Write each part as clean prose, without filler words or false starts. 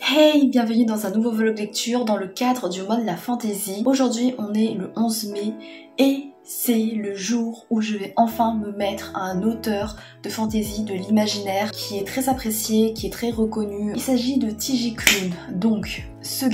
Hey, bienvenue dans un nouveau vlog lecture dans le cadre du mois de la fantaisie. Aujourd'hui on est le 11 mai et c'est le jour où je vais enfin me mettre à un auteur de fantaisie, de l'imaginaire qui est très apprécié, qui est très reconnu. Il s'agit de TJ Klune. Donc ce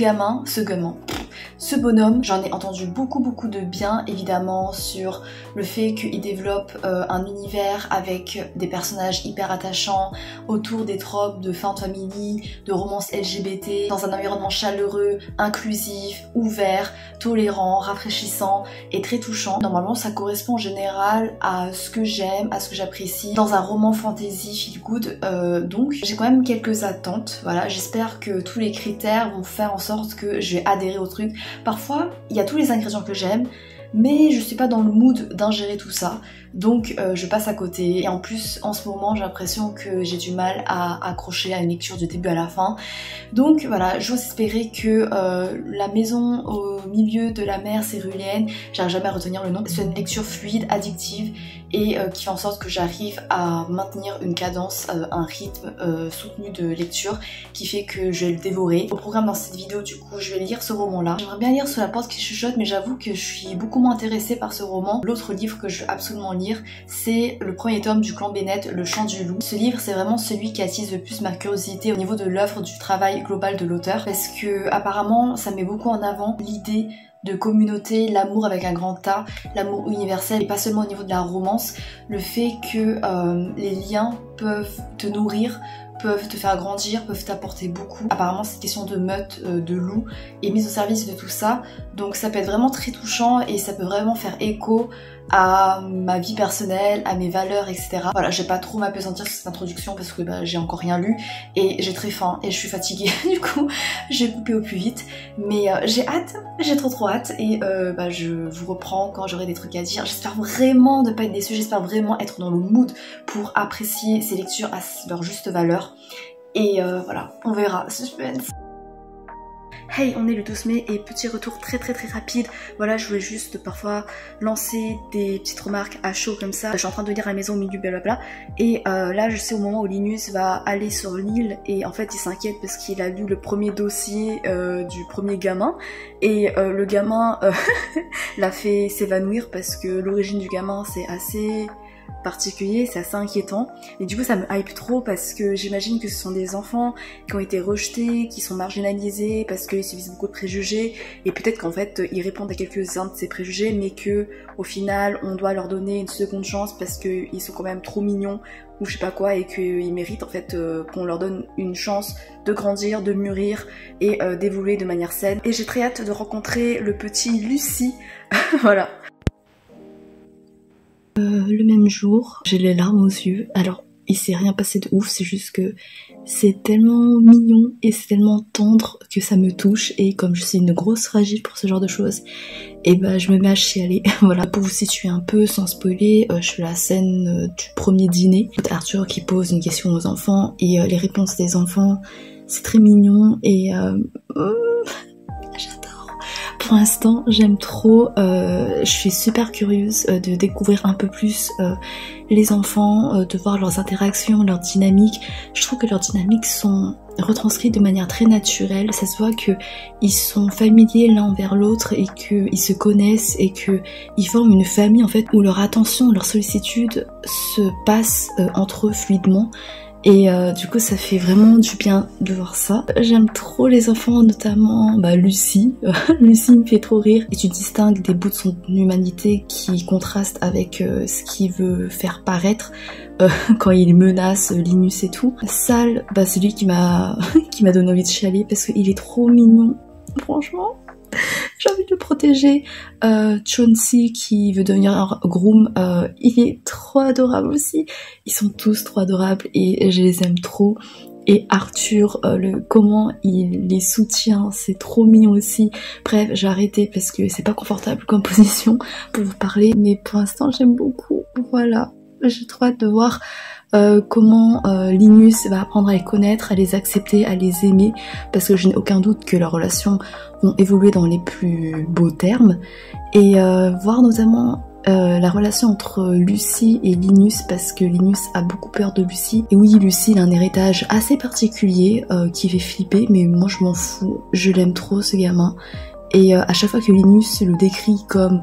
bonhomme, j'en ai entendu beaucoup de bien évidemment sur le fait qu'il développe un univers avec des personnages hyper attachants autour des tropes de found family, de romances LGBT, dans un environnement chaleureux, inclusif, ouvert, tolérant, rafraîchissant et très touchant. Normalement ça correspond en général à ce que j'aime, à ce que j'apprécie dans un roman fantasy feel good, donc j'ai quand même quelques attentes. Voilà, j'espère que tous les critères vont faire en sorte que je vais adhérer au truc. Parfois il y a tous les ingrédients que j'aime mais je suis pas dans le mood d'ingérer tout ça, donc je passe à côté. Et en plus en ce moment j'ai l'impression que j'ai du mal à accrocher à une lecture du début à la fin. Donc voilà, j'ose espérer que La maison au milieu de la mer céruléenne, j'arrive jamais à retenir le nom, c'est une lecture fluide, addictive et qui fait en sorte que j'arrive à maintenir une cadence, un rythme soutenu de lecture qui fait que je vais le dévorer. Au programme dans cette vidéo du coup je vais lire ce roman là. J'aimerais bien lire Sous la porte qui chuchote mais j'avoue que je suis beaucoup moins intéressée par ce roman. L'autre livre que je veux absolument lire c'est le premier tome du clan Bennett, Le Chant du Loup. Ce livre c'est vraiment celui qui attise le plus ma curiosité au niveau de l'œuvre, du travail global de l'auteur, parce que apparemment ça met beaucoup en avant l'idée de communauté, l'amour avec un grand A, l'amour universel et pas seulement au niveau de la romance, le fait que les liens peuvent te nourrir, peuvent te faire grandir, peuvent t'apporter beaucoup. Apparemment cette question de meute, de loup est mise au service de tout ça, donc ça peut être vraiment très touchant et ça peut vraiment faire écho à ma vie personnelle, à mes valeurs, etc. Voilà, je vais pas trop m'appesantir sur cette introduction parce que j'ai encore rien lu et j'ai très faim et je suis fatiguée du coup j'ai coupé au plus vite, mais j'ai hâte, j'ai trop hâte et je vous reprends quand j'aurai des trucs à dire. J'espère vraiment ne pas être déçue, j'espère vraiment être dans le mood pour apprécier ces lectures à leur juste valeur et voilà, on verra, suspense. Hey, on est le 12 mai et petit retour très rapide. Voilà, je voulais juste parfois lancer des petites remarques à chaud comme ça. Je suis en train de lire La maison au milieu blablabla et là je sais au moment où Linus va aller sur l'île et en fait il s'inquiète parce qu'il a lu le premier dossier du premier gamin et le gamin l'a fait s'évanouir parce que l'origine du gamin c'est assez particulier, c'est assez inquiétant et du coup ça me hype trop parce que j'imagine que ce sont des enfants qui ont été rejetés, qui sont marginalisés parce qu'ils subissent beaucoup de préjugés et peut-être qu'en fait ils répondent à quelques-uns de ces préjugés mais que au final on doit leur donner une seconde chance parce qu'ils sont quand même trop mignons ou je sais pas quoi et qu'ils méritent en fait qu'on leur donne une chance de grandir, de mûrir et d'évoluer de manière saine. Et j'ai très hâte de rencontrer le petit Lucie voilà. Le même jour, j'ai les larmes aux yeux. Alors, il s'est rien passé de ouf, c'est juste que c'est tellement mignon et c'est tellement tendre que ça me touche. Et comme je suis une grosse fragile pour ce genre de choses, et je me mets à chialer. Voilà, pour vous situer un peu, sans spoiler, je fais la scène du premier dîner. Arthur qui pose une question aux enfants et les réponses des enfants, c'est très mignon et pour l'instant j'aime trop, je suis super curieuse de découvrir un peu plus les enfants, de voir leurs interactions, leurs dynamiques. Je trouve que leurs dynamiques sont retranscrites de manière très naturelle, ça se voit qu'ils sont familiers l'un envers l'autre et qu'ils se connaissent et qu'ils forment une famille en fait où leur attention, leur sollicitude se passe entre eux fluidement. Et du coup ça fait vraiment du bien de voir ça. J'aime trop les enfants, notamment Lucie. Lucie me fait trop rire. Et tu distingues des bouts de son humanité qui contrastent avec ce qu'il veut faire paraître quand il menace Linus et tout. Sal, c'est lui qui m'a donné envie de chialer parce qu'il est trop mignon. Franchement, j'ai envie de le protéger. Chauncey qui veut devenir un groom, il est trop adorable aussi. Ils sont tous trop adorables et je les aime trop. Et Arthur, comment il les soutient, c'est trop mignon aussi. Bref, j'ai arrêté parce que c'est pas confortable comme position pour vous parler, mais pour l'instant j'aime beaucoup. Voilà, j'ai trop hâte de voir comment Linus va apprendre à les connaître, à les accepter, à les aimer, parce que je n'ai aucun doute que leurs relations vont évoluer dans les plus beaux termes, et voir notamment la relation entre Lucie et Linus, parce que Linus a beaucoup peur de Lucie. Et oui, Lucie il a un héritage assez particulier qui fait flipper, mais moi je m'en fous, je l'aime trop ce gamin. Et à chaque fois que Linus le décrit comme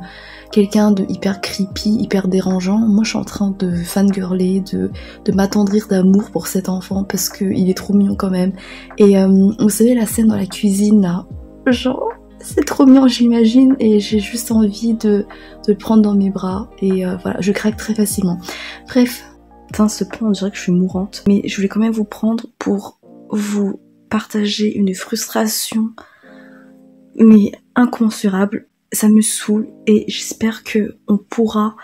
quelqu'un de hyper creepy, hyper dérangeant, moi je suis en train de fangirler, de m'attendrir d'amour pour cet enfant parce qu'il est trop mignon quand même. Et vous savez la scène dans la cuisine là, genre c'est trop mignon j'imagine, et j'ai juste envie de le prendre dans mes bras, et voilà, je craque très facilement. Bref, putain ce point on dirait que je suis mourante, mais je voulais quand même vous prendre pour vous partager une frustration mais incommensurable. Ça me saoule et j'espère que on pourra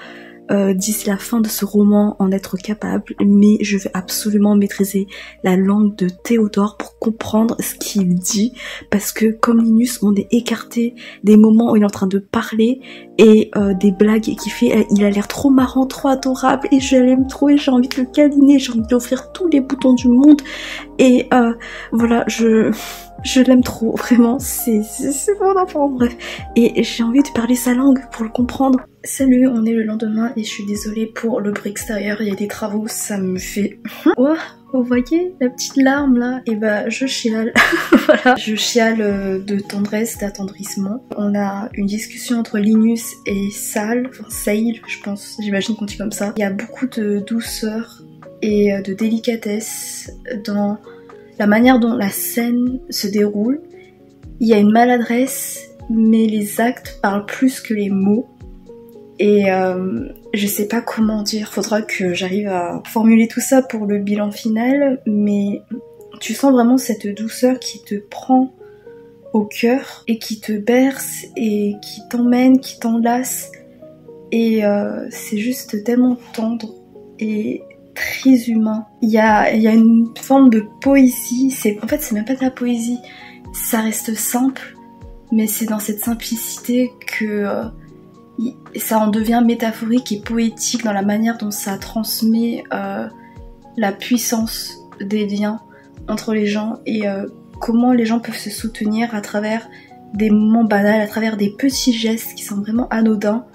d'ici la fin de ce roman en être capable, mais je vais absolument maîtriser la langue de Théodore pour comprendre ce qu'il dit, parce que comme Linus on est écarté des moments où il est en train de parler et des blagues qu'il fait, il a l'air trop marrant, trop adorable, et je l'aime trop et j'ai envie de le câliner, j'ai envie de lui offrir tous les boutons du monde, et voilà, je l'aime trop, vraiment, c'est mon enfant, bref. Et j'ai envie de parler sa langue pour le comprendre. Salut, on est le lendemain et je suis désolée pour le bruit extérieur, il y a des travaux, ça me fait... Oh, vous voyez la petite larme là? Et bah je chiale, voilà. Je chiale de tendresse, d'attendrissement. On a une discussion entre Linus et Sale, enfin Sale je pense, j'imagine qu'on dit comme ça. Il y a beaucoup de douceur et de délicatesse dans la manière dont la scène se déroule. Il y a une maladresse, mais les actes parlent plus que les mots. Et je sais pas comment dire, faudra que j'arrive à formuler tout ça pour le bilan final, mais tu sens vraiment cette douceur qui te prend au cœur et qui te berce et qui t'emmène, qui t'enlace, et c'est juste tellement tendre et très humain. Il y a une forme de poésie, en fait c'est même pas de la poésie, ça reste simple, mais c'est dans cette simplicité que ça en devient métaphorique et poétique dans la manière dont ça transmet la puissance des liens entre les gens, et comment les gens peuvent se soutenir à travers des moments banals, à travers des petits gestes qui sont vraiment anodins,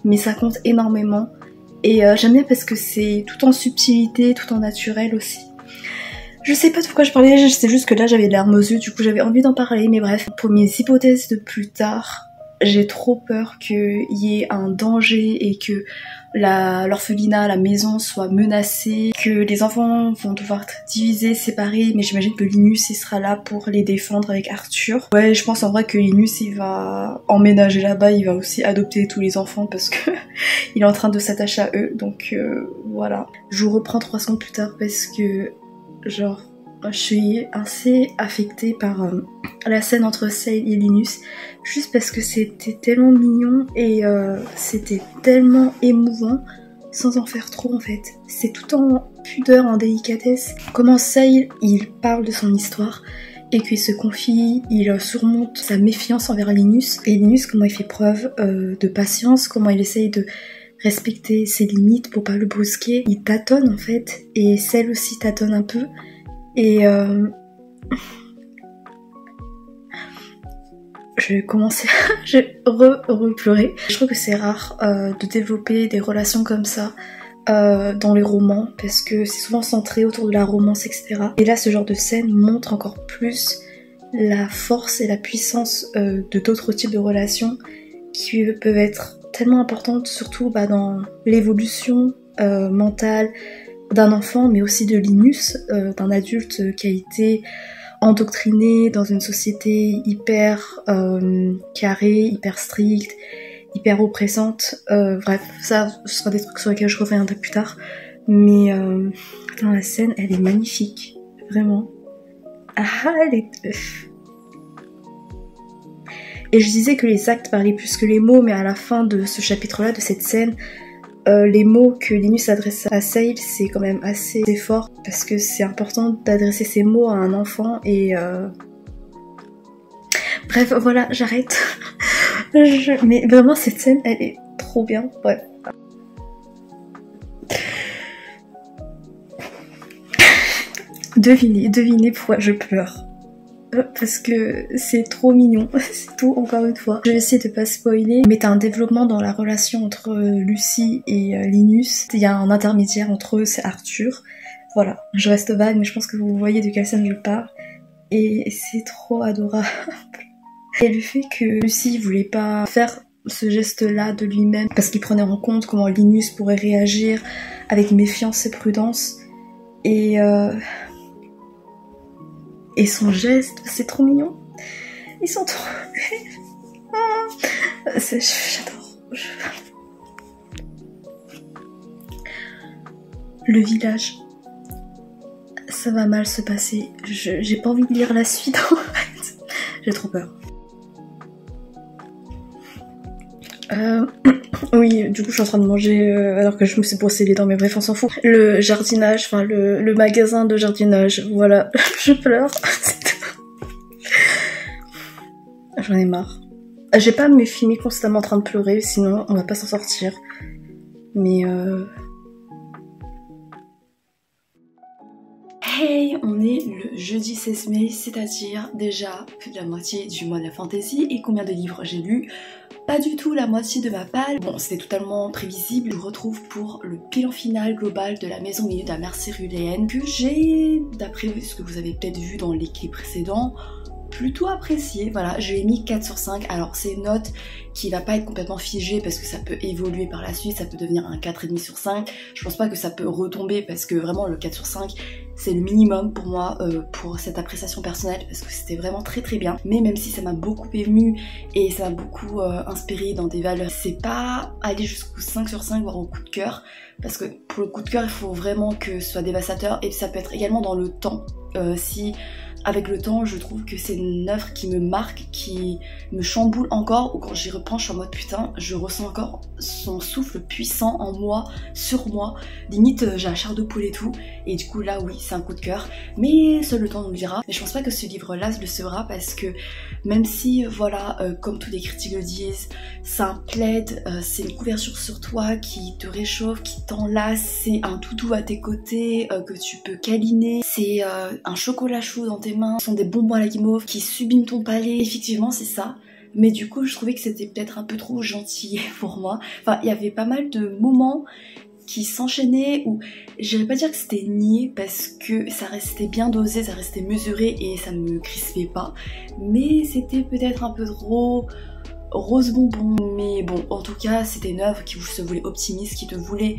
mais ça compte énormément. Et j'aime bien parce que c'est tout en subtilité, tout en naturel aussi. Je sais pas de pourquoi je parlais, c'est juste que là j'avais les larmes aux yeux, du coup j'avais envie d'en parler, mais bref. Pour mes hypothèses de plus tard, j'ai trop peur qu'il y ait un danger et que l'orphelinat, la maison soit menacée, que les enfants vont devoir être divisés, séparés, mais j'imagine que Linus il sera là pour les défendre avec Arthur. Ouais, je pense en vrai que Linus il va emménager là-bas, il va aussi adopter tous les enfants parce que il est en train de s'attacher à eux, donc voilà. Je vous reprends 3 secondes plus tard parce que genre je suis assez affectée par la scène entre Sale et Linus, juste parce que c'était tellement mignon et c'était tellement émouvant sans en faire trop en fait. C'est tout en pudeur, en délicatesse. Comment Sale, il parle de son histoire et qu'il se confie, il surmonte sa méfiance envers Linus, et Linus comment il fait preuve de patience, comment il essaye de respecter ses limites pour pas le brusquer. Il tâtonne en fait, et Sale aussi tâtonne un peu. Et je vais commencer je vais pleurer. Je trouve que c'est rare de développer des relations comme ça dans les romans, parce que c'est souvent centré autour de la romance, etc. Et là ce genre de scène montre encore plus la force et la puissance de d'autres types de relations qui peuvent être tellement importantes, surtout dans l'évolution mentale d'un enfant, mais aussi de Linus, d'un adulte qui a été endoctriné dans une société hyper carrée, hyper stricte, hyper oppressante. Bref, ça ce sera des trucs sur lesquels je reviendrai plus tard, mais dans la scène, elle est magnifique, vraiment. Ah, elle est... Et je disais que les actes parlaient plus que les mots, mais à la fin de ce chapitre-là, de cette scène, les mots que Linus adresse à Sale, c'est quand même assez fort, parce que c'est important d'adresser ces mots à un enfant, et bref, voilà, j'arrête. Mais vraiment, cette scène, elle est trop bien, bref. Devinez pourquoi je pleure. parce que c'est trop mignon, c'est tout encore une fois. Je vais essayer de pas spoiler, mais t'as un développement dans la relation entre Lucy et Linus. Il y a un intermédiaire entre eux, c'est Arthur. Voilà, je reste vague, mais je pense que vous voyez de quelle scène je parle. Et c'est trop adorable. Et le fait que Lucy voulait pas faire ce geste-là de lui-même parce qu'il prenait en compte comment Linus pourrait réagir avec méfiance et prudence. Et son geste, c'est trop mignon. Ils sont trop... J'adore. Le village. Ça va mal se passer. J'ai pas envie de lire la suite en fait. J'ai trop peur. Oui, du coup je suis en train de manger alors que je me suis brossé les dents, mais bref on s'en fout. Le jardinage, enfin le magasin de jardinage, voilà, je pleure. J'en ai marre. J'ai pas à me filmer constamment en train de pleurer, sinon on va pas s'en sortir. Mais Hey, on est le jeudi 16 mai, c'est-à-dire déjà plus de la moitié du mois de la fantasy. Et combien de livres j'ai lu? Pas du tout la moitié de ma palle. Bon, c'était totalement prévisible. Je vous retrouve pour le bilan final global de La Maison au milieu de la mer céruléenne que j'ai, d'après ce que vous avez peut-être vu dans les clips précédents, plutôt apprécié. Voilà, je lui ai mis 4 sur 5. Alors c'est une note qui va pas être complètement figée parce que ça peut évoluer par la suite, ça peut devenir un 4,5 sur 5. Je pense pas que ça peut retomber parce que vraiment le 4 sur 5 c'est le minimum pour moi pour cette appréciation personnelle parce que c'était vraiment très très bien. Mais même si ça m'a beaucoup ému et ça m'a beaucoup inspiré dans des valeurs, c'est pas aller jusqu'au 5 sur 5 voire au coup de cœur parce que pour le coup de cœur il faut vraiment que ce soit dévastateur et ça peut être également dans le temps. Si avec le temps je trouve que c'est une œuvre qui me marque, qui me chamboule encore, ou quand j'y reprends je suis en mode putain je ressens encore son souffle puissant en moi, sur moi, limite j'ai la chair de poule et tout, et du coup là oui c'est un coup de cœur, mais seul le temps nous le dira. Mais je pense pas que ce livre là le sera parce que même si voilà comme tous les critiques le disent, c'est un plaid, c'est une couverture sur toi qui te réchauffe, qui t'enlace, c'est un toutou à tes côtés que tu peux câliner, c'est un chocolat chaud dans tes mains, ce sont des bonbons à la guimauve qui subliment ton palais. Effectivement c'est ça, mais du coup je trouvais que c'était peut-être un peu trop gentil pour moi. Enfin il y avait pas mal de moments qui s'enchaînaient où j'irais pas dire que c'était niais parce que ça restait bien dosé, ça restait mesuré et ça me crispait pas, mais c'était peut-être un peu trop rose bonbon. Mais bon, en tout cas c'était une œuvre qui se voulait optimiste, qui te voulait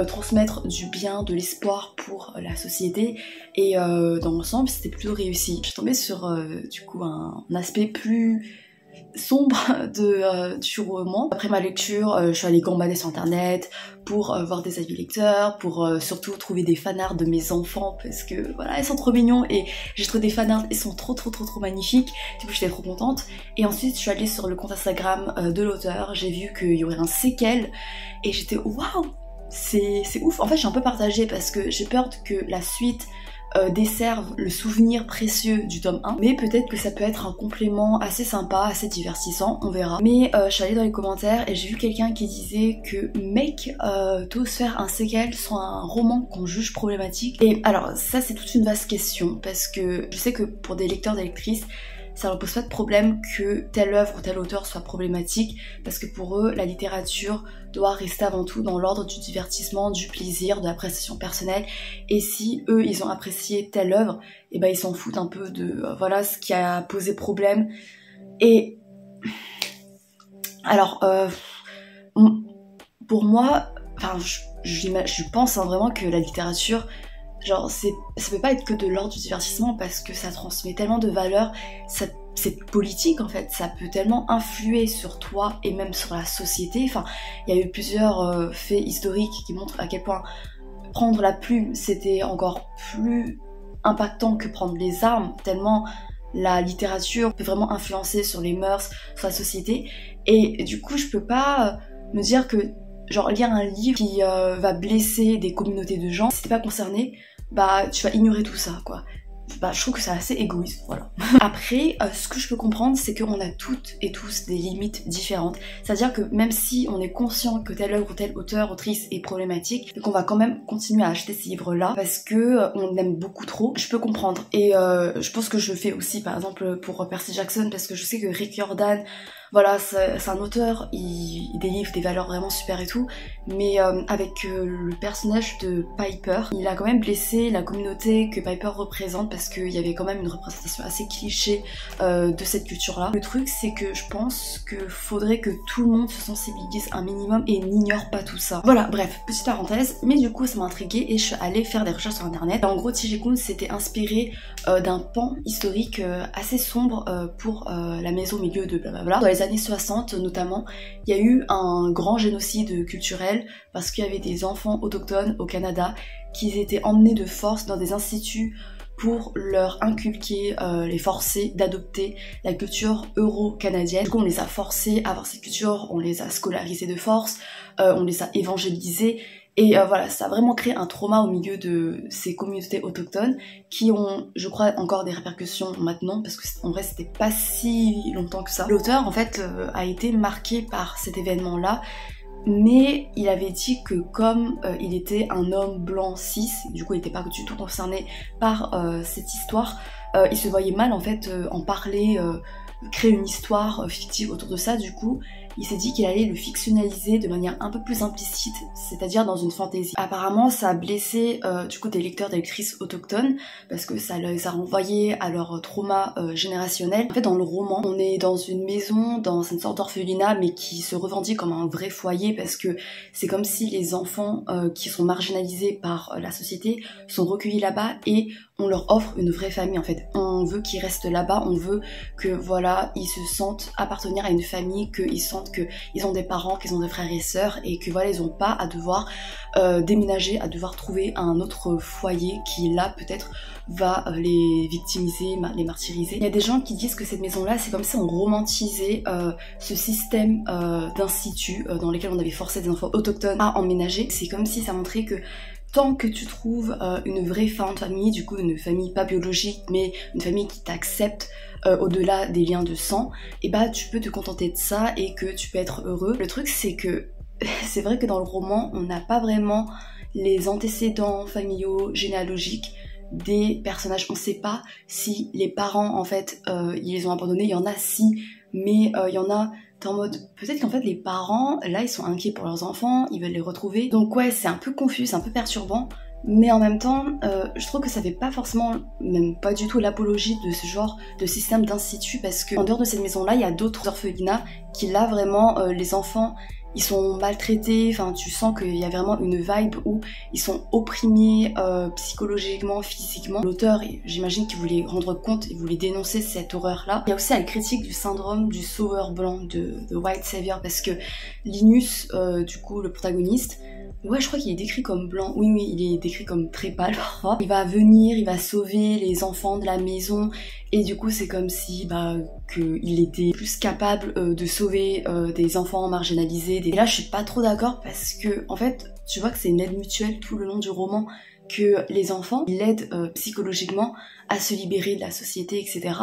transmettre du bien, de l'espoir pour la société, et dans l'ensemble c'était plutôt réussi. Je suis tombée sur du coup un aspect plus sombre du roman. Après ma lecture, je suis allée gambader sur internet pour voir des avis lecteurs, pour surtout trouver des fanarts de mes enfants parce que voilà, ils sont trop mignons et j'ai trouvé des fanarts, ils sont trop magnifiques. Du coup j'étais trop contente. Et ensuite je suis allée sur le compte Instagram de l'auteur, j'ai vu qu'il y aurait un séquel et j'étais waouh, c'est ouf. En fait je suis un peu partagée parce que j'ai peur que la suite desservent le souvenir précieux du tome 1, mais peut-être que ça peut être un complément assez sympa, assez divertissant, on verra. Mais je suis allée dans les commentaires et j'ai vu quelqu'un qui disait que mec, t'oses faire un séquel sur un roman qu'on juge problématique. Et alors ça c'est toute une vaste question parce que je sais que pour des lecteurs, des lectrices, ça leur pose pas de problème que telle œuvre ou tel auteur soit problématique parce que pour eux la littérature doit rester avant tout dans l'ordre du divertissement, du plaisir, de l'appréciation personnelle, et si eux ils ont apprécié telle œuvre, et ben ils s'en foutent un peu de voilà ce qui a posé problème. Et alors pour moi, enfin je pense vraiment que la littérature, genre ça peut pas être que de l'ordre du divertissement parce que ça transmet tellement de valeurs, c'est politique en fait, ça peut tellement influer sur toi et même sur la société. Enfin, il y a eu plusieurs faits historiques qui montrent à quel point prendre la plume c'était encore plus impactant que prendre les armes, tellement la littérature peut vraiment influencer sur les mœurs, sur la société. Et du coup je peux pas me dire que genre lire un livre qui va blesser des communautés de gens, si t'es pas concerné, bah tu vas ignorer tout ça quoi. je trouve que c'est assez égoïste, voilà. Après, ce que je peux comprendre, c'est qu'on a toutes et tous des limites différentes. C'est-à-dire que même si on est conscient que telle œuvre ou tel auteur, autrice est problématique, qu'on va quand même continuer à acheter ces livres-là parce que on aime beaucoup trop, je peux comprendre. Et je pense que je le fais aussi, par exemple, pour Percy Jackson, parce que je sais que Rick Riordan, voilà, c'est un auteur, il délivre des valeurs vraiment super et tout, mais avec le personnage de Piper, il a quand même blessé la communauté que Piper représente parce qu'il y avait quand même une représentation assez cliché de cette culture-là. Le truc, c'est que je pense que faudrait que tout le monde se sensibilise un minimum et n'ignore pas tout ça. Voilà, bref, petite parenthèse, mais du coup ça m'a intriguée et je suis allée faire des recherches sur internet. En gros, T.J. Klune s'était inspiré d'un pan historique assez sombre pour la maison au milieu de blablabla. Dans les années 60 notamment, il y a eu un grand génocide culturel parce qu'il y avait des enfants autochtones au Canada qui étaient emmenés de force dans des instituts pour leur inculquer, les forcer d'adopter la culture euro-canadienne. Du coup, on les a forcés à avoir cette culture, on les a scolarisés de force, on les a évangélisés. Et voilà, ça a vraiment créé un trauma au milieu de ces communautés autochtones qui ont, je crois, encore des répercussions maintenant parce que en vrai c'était pas si longtemps que ça. L'auteur en fait a été marqué par cet événement-là, mais il avait dit que comme il était un homme blanc cis, du coup il était pas du tout concerné par cette histoire, il se voyait mal en fait en parler, créer une histoire fictive autour de ça. Du coup il s'est dit qu'il allait le fictionnaliser de manière un peu plus implicite, c'est-à-dire dans une fantaisie. Apparemment ça a blessé du coup des lecteurs, des lectrices autochtones parce que ça les a renvoyés à leur trauma générationnel. En fait dans le roman, on est dans une maison, dans une sorte d'orphelinat mais qui se revendique comme un vrai foyer parce que c'est comme si les enfants qui sont marginalisés par la société sont recueillis là-bas et on leur offre une vraie famille en fait. On veut qu'ils restent là-bas, on veut que voilà, ils se sentent appartenir à une famille, qu'ils sentent qu'ils ont des parents, qu'ils ont des frères et sœurs et que voilà, ils n'ont pas à devoir déménager, à devoir trouver un autre foyer qui là peut-être va les victimiser, les martyriser. Il y a des gens qui disent que cette maison-là, c'est comme si on romantisait ce système d'institut dans lesquels on avait forcé des enfants autochtones à emménager. C'est comme si ça montrait que tant que tu trouves une vraie fin de famille, du coup une famille pas biologique mais une famille qui t'accepte au-delà des liens de sang, et bah tu peux te contenter de ça et que tu peux être heureux. Le truc c'est que c'est vrai que dans le roman on n'a pas vraiment les antécédents familiaux, généalogiques des personnages. On sait pas si les parents en fait ils les ont abandonnés, il y en a si, mais il y en a en mode peut-être qu'en fait les parents là ils sont inquiets pour leurs enfants, ils veulent les retrouver. Donc ouais, c'est un peu confus, c'est un peu perturbant, mais en même temps je trouve que ça fait pas forcément, même pas du tout l'apologie de ce genre de système d'institut parce que en dehors de cette maison là il y a d'autres orphelinats qui là vraiment les enfants ils sont maltraités, enfin tu sens qu'il y a vraiment une vibe où ils sont opprimés psychologiquement, physiquement. L'auteur, j'imagine qu'il voulait rendre compte, il voulait dénoncer cette horreur-là. Il y a aussi la critique du syndrome du sauveur blanc, de White Savior, parce que Linus, du coup le protagoniste, ouais, je crois qu'il est décrit comme blanc. Oui, il est décrit comme très pâle parfois. Il va venir, il va sauver les enfants de la maison. Et du coup, c'est comme si, qu'il était plus capable de sauver des enfants marginalisés. Et là, je suis pas trop d'accord parce que, en fait, tu vois que c'est une aide mutuelle tout le long du roman. Que les enfants, ils l'aident psychologiquement à se libérer de la société, etc.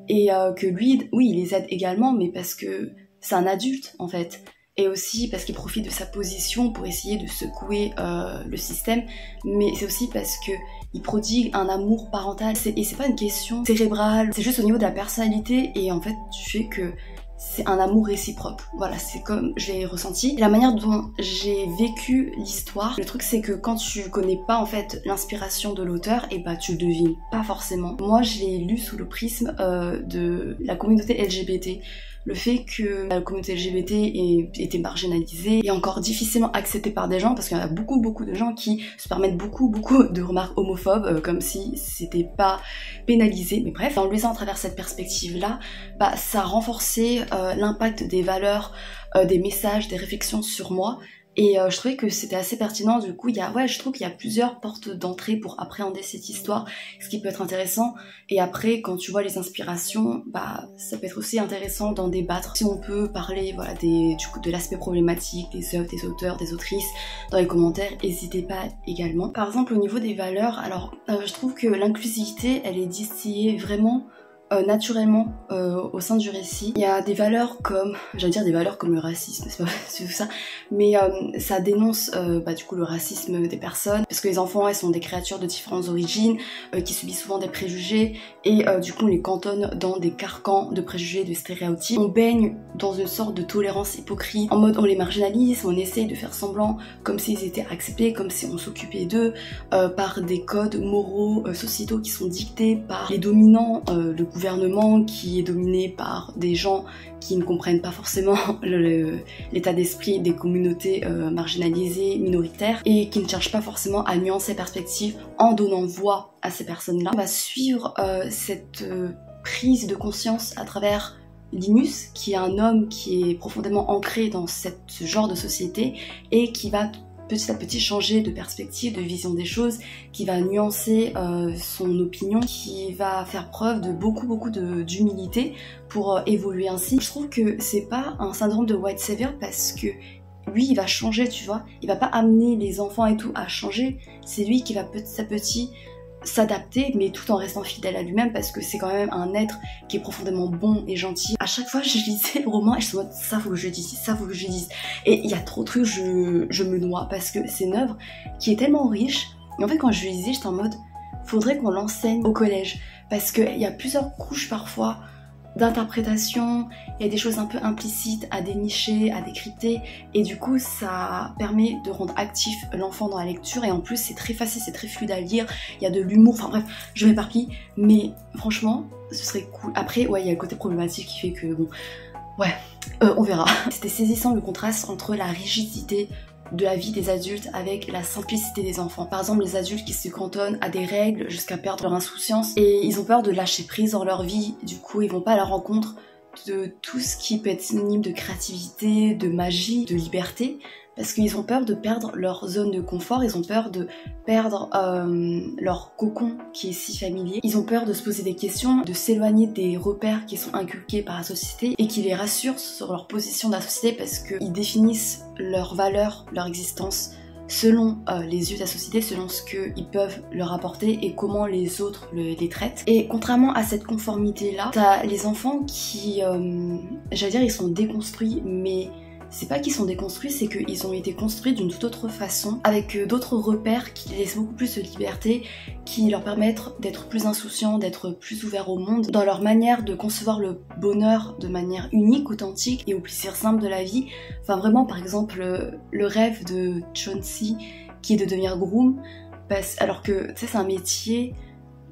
Et que lui, oui, il les aide également, mais parce que c'est un adulte, en fait. Et aussi parce qu'il profite de sa position pour essayer de secouer le système, mais c'est aussi parce que il prodigue un amour parental, et c'est pas une question cérébrale, c'est juste au niveau de la personnalité, et en fait tu fais que c'est un amour réciproque. Voilà, c'est comme je l'ai ressenti. La manière dont j'ai vécu l'histoire, le truc c'est que quand tu connais pas en fait l'inspiration de l'auteur, et bah tu le devines pas forcément. Moi je l'ai lu sous le prisme de la communauté LGBT. Le fait que la communauté LGBT ait été marginalisée et encore difficilement acceptée par des gens, parce qu'il y en a beaucoup de gens qui se permettent beaucoup de remarques homophobes, comme si c'était pas pénalisé. Mais bref, en le lisant à travers cette perspective-là, ça a renforcé l'impact des valeurs, des messages, des réflexions sur moi. Et je trouvais que c'était assez pertinent. Du coup, je trouve qu'il y a plusieurs portes d'entrée pour appréhender cette histoire, ce qui peut être intéressant. Et après, quand tu vois les inspirations, bah ça peut être aussi intéressant d'en débattre. Si on peut parler, voilà, de l'aspect problématique des œuvres, des auteurs, des autrices dans les commentaires, n'hésitez pas également. Par exemple, au niveau des valeurs, alors je trouve que l'inclusivité, elle est distillée vraiment naturellement au sein du récit. Il y a des valeurs comme, j'allais dire des valeurs comme le racisme, c'est pas tout ça, mais ça dénonce du coup le racisme des personnes, parce que les enfants, elles sont des créatures de différentes origines, qui subissent souvent des préjugés, et du coup on les cantonne dans des carcans de préjugés, de stéréotypes. On baigne dans une sorte de tolérance hypocrite, en mode on les marginalise, on essaye de faire semblant comme s'ils étaient acceptés, comme si on s'occupait d'eux, par des codes moraux, sociétaux qui sont dictés par les dominants, le gouvernement qui est dominé par des gens qui ne comprennent pas forcément l'état d'esprit des communautés marginalisées, minoritaires, et qui ne cherchent pas forcément à nuancer les perspectives en donnant voix à ces personnes-là. On va suivre cette prise de conscience à travers Linus, qui est un homme qui est profondément ancré dans ce genre de société et qui va petit à petit changer de perspective, de vision des choses, qui va nuancer son opinion, qui va faire preuve de beaucoup d'humilité pour évoluer ainsi. Je trouve que c'est pas un syndrome de white savior parce que lui il va changer, tu vois, il va pas amener les enfants et tout à changer, c'est lui qui va petit à petit s'adapter, mais tout en restant fidèle à lui-même, parce que c'est quand même un être qui est profondément bon et gentil. À chaque fois je lisais le roman et je suis en mode ça faut que je dise, ça faut que je dise, et il y a trop de trucs, je me noie, parce que c'est une œuvre qui est tellement riche, et en fait quand je lisais j'étais en mode faudrait qu'on l'enseigne au collège, parce qu'il y a plusieurs couches parfois d'interprétation, il y a des choses un peu implicites à dénicher, à décrypter, et du coup ça permet de rendre actif l'enfant dans la lecture, et en plus c'est très facile, c'est très fluide à lire, il y a de l'humour, enfin bref, je m'éparpille, mais franchement ce serait cool. Après ouais, il y a le côté problématique qui fait que bon, ouais, on verra. C'était saisissant le contraste entre la rigidité de la vie des adultes avec la simplicité des enfants. Par exemple, les adultes qui se cantonnent à des règles jusqu'à perdre leur insouciance, et ils ont peur de lâcher prise dans leur vie, du coup ils vont pas à la rencontre de tout ce qui peut être synonyme de créativité, de magie, de liberté, parce qu'ils ont peur de perdre leur zone de confort, ils ont peur de perdre leur cocon qui est si familier, ils ont peur de se poser des questions, de s'éloigner des repères qui sont inculqués par la société et qui les rassurent sur leur position dans la société, parce qu'ils définissent leurs valeurs, leur existence selon les yeux de la société, selon ce qu'ils peuvent leur apporter et comment les autres les traitent. Et contrairement à cette conformité-là, t'as les enfants qui, j'allais dire, ils sont déconstruits, mais c'est pas qu'ils sont déconstruits, c'est qu'ils ont été construits d'une toute autre façon, avec d'autres repères qui les laissent beaucoup plus de liberté, qui leur permettent d'être plus insouciants, d'être plus ouverts au monde, dans leur manière de concevoir le bonheur de manière unique, authentique et au plaisir simple de la vie. Enfin vraiment, par exemple, le rêve de Chauncey qui est de devenir groom, alors que tu sais, c'est un métier,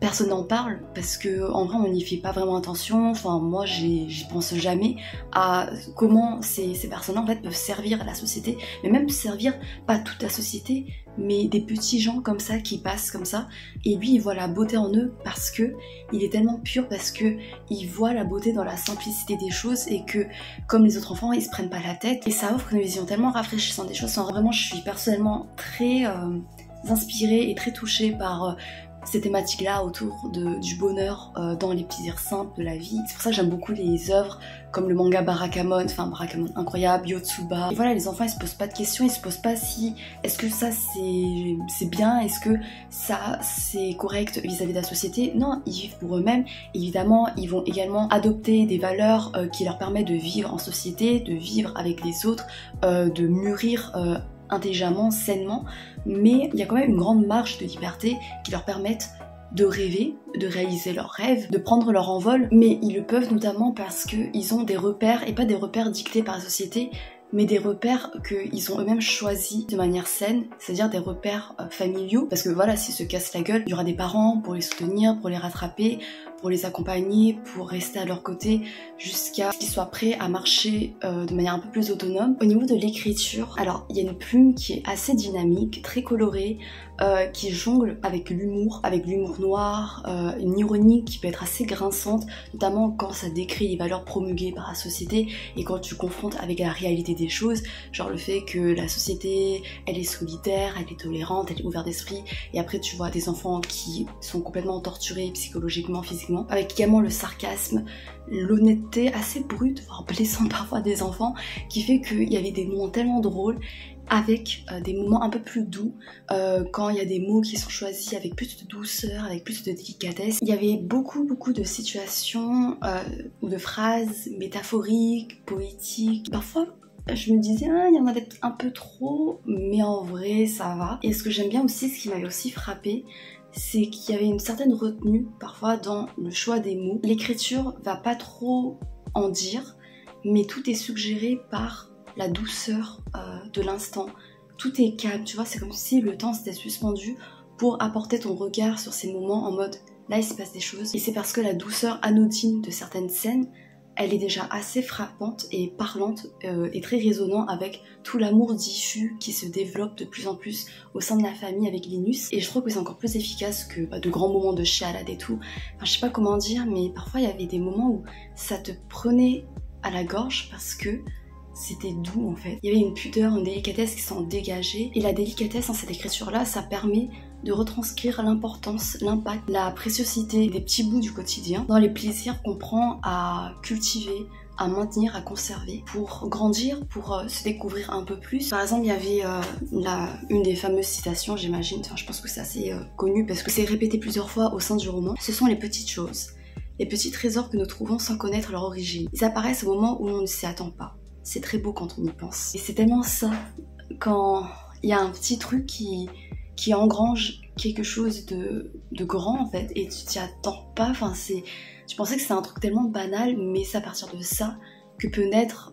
personne n'en parle, parce que en vrai on n'y fait pas vraiment attention, enfin moi j'y pense jamais à comment ces personnes en fait peuvent servir la société, mais même servir pas toute la société, mais des petits gens comme ça qui passent comme ça, et lui il voit la beauté en eux parce que il est tellement pur, parce que il voit la beauté dans la simplicité des choses, et que comme les autres enfants ils se prennent pas la tête, et ça offre une vision tellement rafraîchissante des choses. Enfin, vraiment je suis personnellement très inspirée et très touchée par ces thématiques-là autour du bonheur dans les plaisirs simples de la vie. C'est pour ça que j'aime beaucoup les œuvres comme le manga Barakamon, enfin Barakamon incroyable, Yotsuba. Et voilà, les enfants ils se posent pas de questions, ils se posent pas si est-ce que ça c'est bien, est-ce que ça c'est correct vis-à-vis de la société. Non, ils vivent pour eux-mêmes. Évidemment, ils vont également adopter des valeurs qui leur permettent de vivre en société, de vivre avec les autres, de mûrir intelligemment, sainement, mais il y a quand même une grande marge de liberté qui leur permettent de rêver, de réaliser leurs rêves, de prendre leur envol, mais ils le peuvent notamment parce qu'ils ont des repères, et pas des repères dictés par la société, mais des repères qu'ils ont eux-mêmes choisis de manière saine, c'est-à-dire des repères familiaux, parce que voilà, s'ils se cassent la gueule, il y aura des parents pour les soutenir, pour les rattraper, pour les accompagner, pour rester à leur côté jusqu'à ce qu'ils soient prêts à marcher de manière un peu plus autonome. Au niveau de l'écriture, alors il y a une plume qui est assez dynamique, très colorée, qui jongle avec l'humour noir, une ironie qui peut être assez grinçante, notamment quand ça décrit les valeurs promulguées par la société et quand tu confrontes avec la réalité des choses, genre le fait que la société, elle est solidaire, elle est tolérante, elle est ouverte d'esprit, et après tu vois des enfants qui sont complètement torturés psychologiquement, physiquement, avec également le sarcasme, l'honnêteté assez brute, voire blessante parfois des enfants, qui fait qu'il y avait des moments tellement drôles avec des moments un peu plus doux, quand il y a des mots qui sont choisis avec plus de douceur, avec plus de délicatesse. Il y avait beaucoup de situations ou de phrases métaphoriques, poétiques. Parfois je me disais il y en a peut-être un peu trop, mais en vrai ça va. Et ce que j'aime bien aussi, ce qui m'avait aussi frappé, c'est qu'il y avait une certaine retenue parfois dans le choix des mots. L'écriture va pas trop en dire, mais tout est suggéré par la douceur de l'instant. Tout est calme, tu vois, c'est comme si le temps s'était suspendu pour apporter ton regard sur ces moments en mode là il se passe des choses. Et c'est parce que la douceur anodine de certaines scènes, elle est déjà assez frappante et parlante et très résonnant avec tout l'amour diffus qui se développe de plus en plus au sein de la famille avec Linus. Et je trouve que c'est encore plus efficace que de grands moments de chialade et tout. Enfin, je sais pas comment dire, mais parfois il y avait des moments où ça te prenait à la gorge parce que c'était doux en fait. Il y avait une pudeur, une délicatesse qui s'en dégageait. Et la délicatesse dans cette écriture-là, ça permet de retranscrire l'importance, l'impact, la préciosité des petits bouts du quotidien dans les plaisirs qu'on prend à cultiver, à maintenir, à conserver pour grandir, pour se découvrir un peu plus. Par exemple, il y avait une des fameuses citations, j'imagine, enfin je pense que c'est assez connu parce que c'est répété plusieurs fois au sein du roman. Ce sont les petites choses, les petits trésors que nous trouvons sans connaître leur origine. Ils apparaissent au moment où on ne s'y attend pas. C'est très beau quand on y pense. Et c'est tellement ça, quand il y a un petit truc qui engrange quelque chose de grand en fait, et tu t'y attends pas, enfin tu pensais que c'était un truc tellement banal, mais c'est à partir de ça que peut naître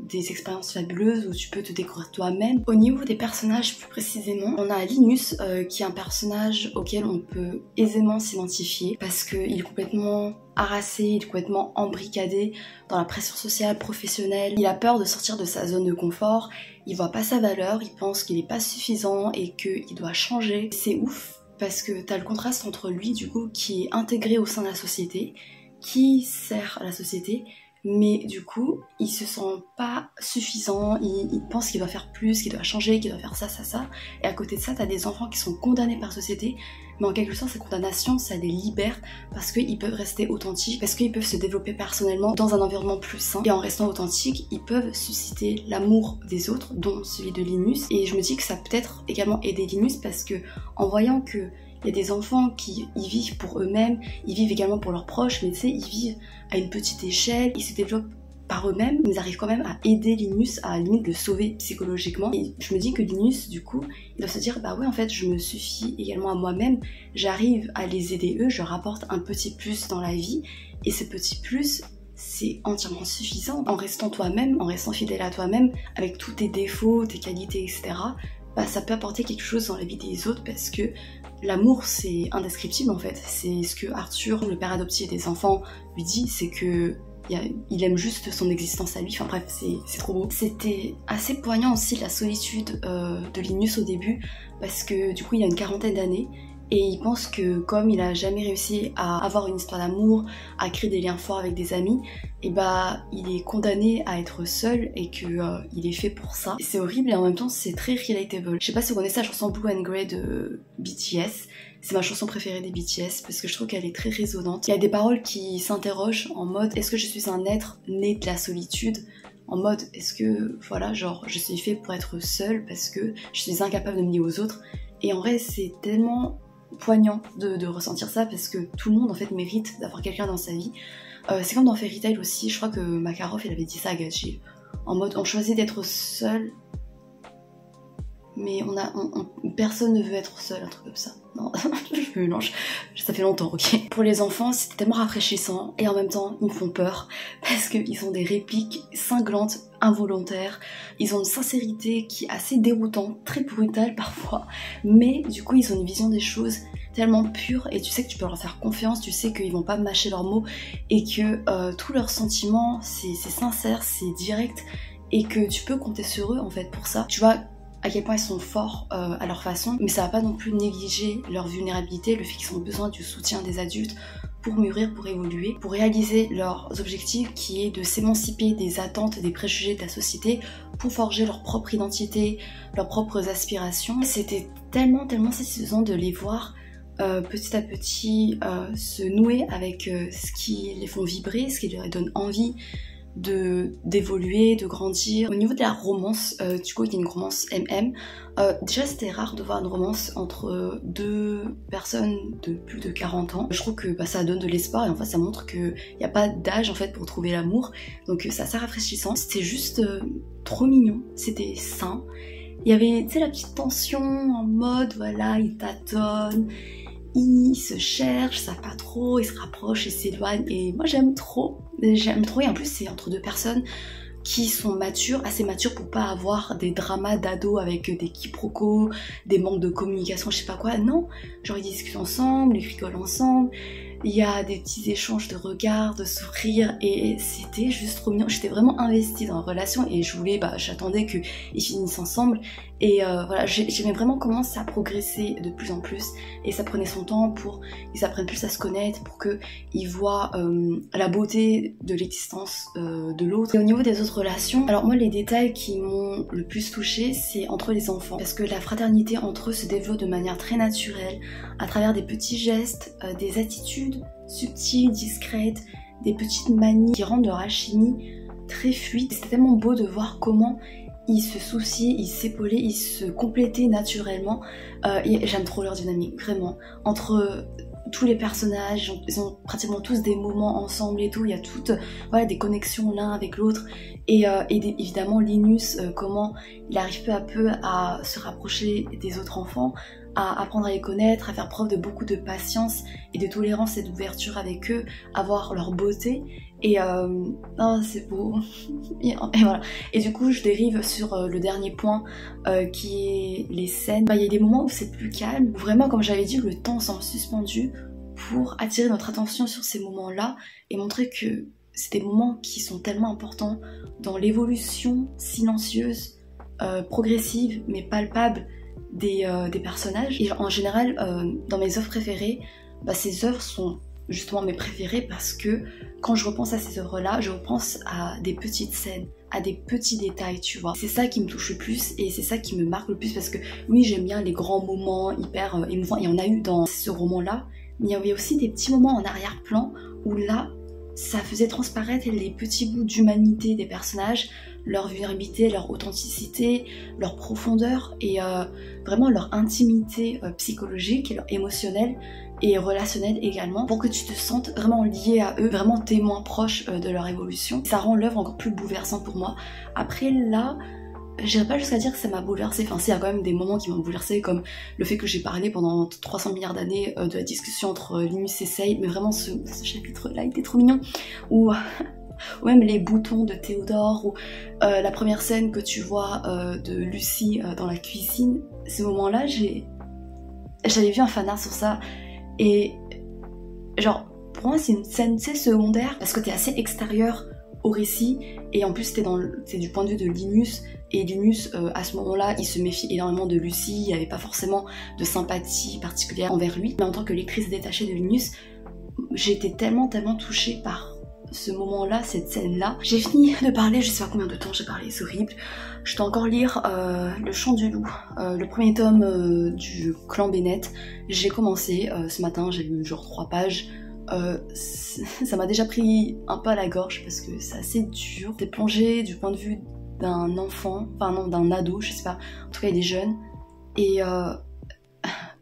des expériences fabuleuses où tu peux te découvrir toi-même. Au niveau des personnages plus précisément, on a Linus qui est un personnage auquel on peut aisément s'identifier parce qu'il est complètement harassé, il est complètement embricadé dans la pression sociale, professionnelle. Il a peur de sortir de sa zone de confort, il voit pas sa valeur, il pense qu'il est pas suffisant et qu'il doit changer. C'est ouf parce que t'as le contraste entre lui du coup qui est intégré au sein de la société, qui sert à la société, mais du coup, il se sent pas suffisant, il pense qu'il doit faire plus, qu'il doit changer, qu'il doit faire ça. Et à côté de ça, t'as des enfants qui sont condamnés par la société, mais en quelque sorte, ces condamnations, ça les libère parce qu'ils peuvent rester authentiques, parce qu'ils peuvent se développer personnellement dans un environnement plus sain. Et en restant authentiques, ils peuvent susciter l'amour des autres, dont celui de Linus. Et je me dis que ça peut être également aider Linus parce que en voyant que il y a des enfants qui y vivent pour eux-mêmes, ils vivent également pour leurs proches, mais tu sais, ils vivent à une petite échelle, ils se développent par eux-mêmes, ils arrivent quand même à aider Linus, à limite le sauver psychologiquement. Et je me dis que Linus, du coup, il doit se dire, bah ouais, en fait, je me suffis également à moi-même, j'arrive à les aider eux, je leur apporte un petit plus dans la vie, et ce petit plus, c'est entièrement suffisant. En restant toi-même, en restant fidèle à toi-même, avec tous tes défauts, tes qualités, etc., bah ça peut apporter quelque chose dans la vie des autres parce que l'amour c'est indescriptible en fait. C'est ce que Arthur, le père adoptif des enfants, lui dit, c'est que il aime juste son existence à lui, enfin bref, c'est trop beau. C'était assez poignant aussi la solitude de Linus au début, parce que du coup il y a une quarantaine d'années, et il pense que comme il a jamais réussi à avoir une histoire d'amour, à créer des liens forts avec des amis, et bah il est condamné à être seul et que il est fait pour ça. C'est horrible et en même temps c'est très relatable. Je sais pas si vous connaissez la chanson Blue and Grey de BTS, c'est ma chanson préférée des BTS parce que je trouve qu'elle est très résonnante. Il y a des paroles qui s'interrogent en mode est-ce que je suis un être né de la solitude ? En mode est-ce que voilà, genre je suis fait pour être seule parce que je suis incapable de me lier aux autres. Et en vrai c'est tellement poignant de ressentir ça parce que tout le monde en fait mérite d'avoir quelqu'un dans sa vie. C'est comme dans Fairy Tail aussi, je crois que Makarov il avait dit ça à Gachi, en mode on choisit d'être seul mais personne ne veut être seul, un truc comme ça. Non, je mélange, ça fait longtemps, ok. Pour les enfants, c'était tellement rafraîchissant et en même temps, ils me font peur parce qu'ils ont des répliques cinglantes, involontaires. Ils ont une sincérité qui est assez déroutante, très brutale parfois, mais du coup, ils ont une vision des choses tellement pure et tu sais que tu peux leur faire confiance, tu sais qu'ils vont pas mâcher leurs mots et que tous leurs sentiments, c'est sincère, c'est direct et que tu peux compter sur eux en fait pour ça. Tu vois à quel point ils sont forts à leur façon, mais ça va pas non plus négliger leur vulnérabilité, le fait qu'ils ont besoin du soutien des adultes pour mûrir, pour évoluer, pour réaliser leurs objectifs qui est de s'émanciper des attentes, des préjugés de la société pour forger leur propre identité, leurs propres aspirations. C'était tellement satisfaisant de les voir petit à petit se nouer avec ce qui les font vibrer, ce qui leur donne envie d'évoluer, de grandir. Au niveau de la romance, du coup il y a une romance MM. Déjà c'était rare de voir une romance entre deux personnes de plus de 40 ans. Je trouve que ça donne de l'espoir et en fait ça montre qu'il n'y a pas d'âge en fait pour trouver l'amour. Donc c'est assez rafraîchissant. C'était juste trop mignon, c'était sain. Il y avait tu sais la petite tension en mode voilà ils tâtonnent, ils se cherchent, ça pas trop, ils se rapprochent et s'éloignent et moi j'aime trop et en plus c'est entre deux personnes qui sont matures, assez matures pour pas avoir des dramas d'ados avec des quiproquos, des manques de communication, je sais pas quoi, non, genre ils discutent ensemble, ils rigolent ensemble, il y a des petits échanges de regards, de sourires et c'était juste trop mignon, j'étais vraiment investie dans la relation et j'attendais qu'ils finissent ensemble et voilà, j'aimais vraiment comment ça progressait de plus en plus et ça prenait son temps pour qu'ils apprennent plus à se connaître, pour qu'ils voient la beauté de l'existence de l'autre. Et au niveau des autres relations, alors moi les détails qui m'ont le plus touchée c'est entre les enfants parce que la fraternité entre eux se développe de manière très naturelle à travers des petits gestes, des attitudes subtiles, discrètes, des petites manies qui rendent leur alchimie très fluide. C'était tellement beau de voir comment ils se souciaient, ils s'épaulaient, ils se complétaient naturellement. Et j'aime trop leur dynamique, vraiment. Entre tous les personnages, ils ont pratiquement tous des moments ensemble et tout, il y a toutes voilà, des connexions l'un avec l'autre. Et évidemment Linus, comment il arrive peu à peu à se rapprocher des autres enfants, à apprendre à les connaître, à faire preuve de beaucoup de patience et de tolérance et d'ouverture avec eux, à voir leur beauté. Et oh, c'est beau. Et voilà. Et du coup, je dérive sur le dernier point qui est les scènes. Il y a des moments où c'est plus calme, où vraiment, comme j'avais dit, le temps semble suspendu pour attirer notre attention sur ces moments-là et montrer que c'est des moments qui sont tellement importants dans l'évolution silencieuse, progressive mais palpable des personnages. Et en général, dans mes œuvres préférées, ces œuvres sont justement mes préférées parce que quand je repense à ces œuvres-là, je repense à des petites scènes, à des petits détails, tu vois. C'est ça qui me touche le plus et c'est ça qui me marque le plus parce que oui, j'aime bien les grands moments hyper émouvants, il y en a eu dans ce roman-là, mais il y avait aussi des petits moments en arrière-plan où là, ça faisait transparaître les petits bouts d'humanité des personnages, leur vulnérabilité, leur authenticité, leur profondeur et vraiment leur intimité psychologique et leur émotionnelle et relationnelle également, pour que tu te sentes vraiment lié à eux, vraiment témoin proche de leur évolution. Ça rend l'œuvre encore plus bouleversante pour moi. Après là, j'irais pas jusqu'à dire que ça m'a bouleversée, enfin il y a quand même des moments qui m'ont bouleversée comme le fait que j'ai parlé pendant 300 milliards d'années de la discussion entre Linus et Say, mais vraiment ce chapitre là était trop mignon, ou même les boutons de Théodore, ou la première scène que tu vois de Lucie dans la cuisine. Ces moments là j'avais vu un fanart sur ça et genre pour moi c'est une scène secondaire parce que t'es assez extérieur au récit et en plus c'est du point de vue de Linus. Et Linus, à ce moment-là, il se méfie énormément de Lucie, il n'y avait pas forcément de sympathie particulière envers lui. Mais en tant que lectrice détachée de Linus, j'ai été tellement touchée par ce moment-là, cette scène-là. J'ai fini de parler, je sais pas combien de temps j'ai parlé, c'est horrible. Je dois encore lire Le Chant du Loup, le premier tome du clan Bennett. J'ai commencé ce matin, j'ai lu genre 3 pages. Ça m'a déjà pris un peu à la gorge parce que c'est assez dur. T'es plongé du point de vue d'un enfant, enfin non, d'un ado, je sais pas, en tout cas il est jeune, et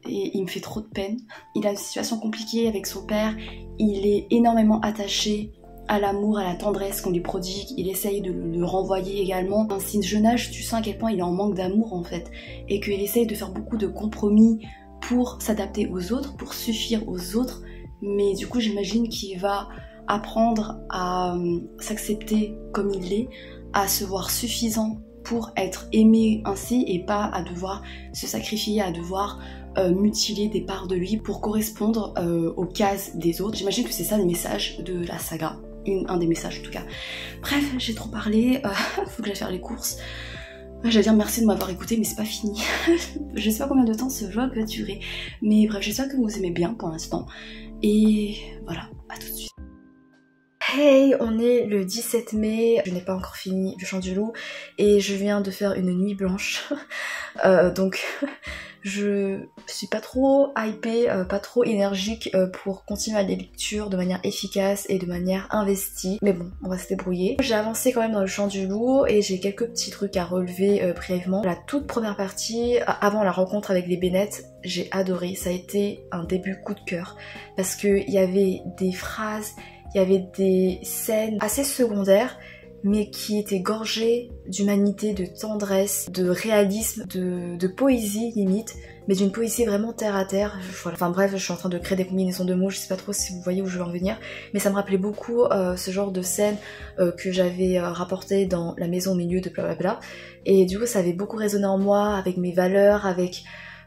il me fait trop de peine. Il a une situation compliquée avec son père, il est énormément attaché à l'amour, à la tendresse qu'on lui prodigue, il essaye de le renvoyer également. Si ce jeune âge, tu sens à quel point il est en manque d'amour en fait, et qu'il essaye de faire beaucoup de compromis pour s'adapter aux autres, pour suffire aux autres, mais du coup j'imagine qu'il va apprendre à s'accepter comme il est, à se voir suffisant pour être aimé ainsi et pas à devoir se sacrifier, à devoir mutiler des parts de lui pour correspondre aux cases des autres. J'imagine que c'est ça le message de la saga, un des messages en tout cas. Bref, j'ai trop parlé, faut que j'aille faire les courses. J'allais dire merci de m'avoir écouté, mais c'est pas fini. Je sais pas combien de temps ce vlog va durer, mais bref, j'espère que vous aimez bien pour l'instant. Et voilà, à tout de suite. Hey, on est le 17 mai, je n'ai pas encore fini le Chant du Loup et je viens de faire une nuit blanche. Donc je suis pas trop hypée, pas trop énergique pour continuer la lecture de manière efficace et de manière investie. Mais bon, on va se débrouiller. J'ai avancé quand même dans le Chant du Loup et j'ai quelques petits trucs à relever brièvement. La toute première partie, avant la rencontre avec les Bennett, j'ai adoré. Ça a été un début coup de cœur parce qu'il y avait des phrases, il y avait des scènes assez secondaires mais qui étaient gorgées d'humanité, de tendresse, de réalisme, de poésie limite, mais d'une poésie vraiment terre à terre. Voilà. Enfin bref, je suis en train de créer des combinaisons de mots, je sais pas trop si vous voyez où je veux en venir, mais ça me rappelait beaucoup ce genre de scène que j'avais rapporté dans La maison au milieu de blablabla, et du coup ça avait beaucoup résonné en moi, avec mes valeurs, avec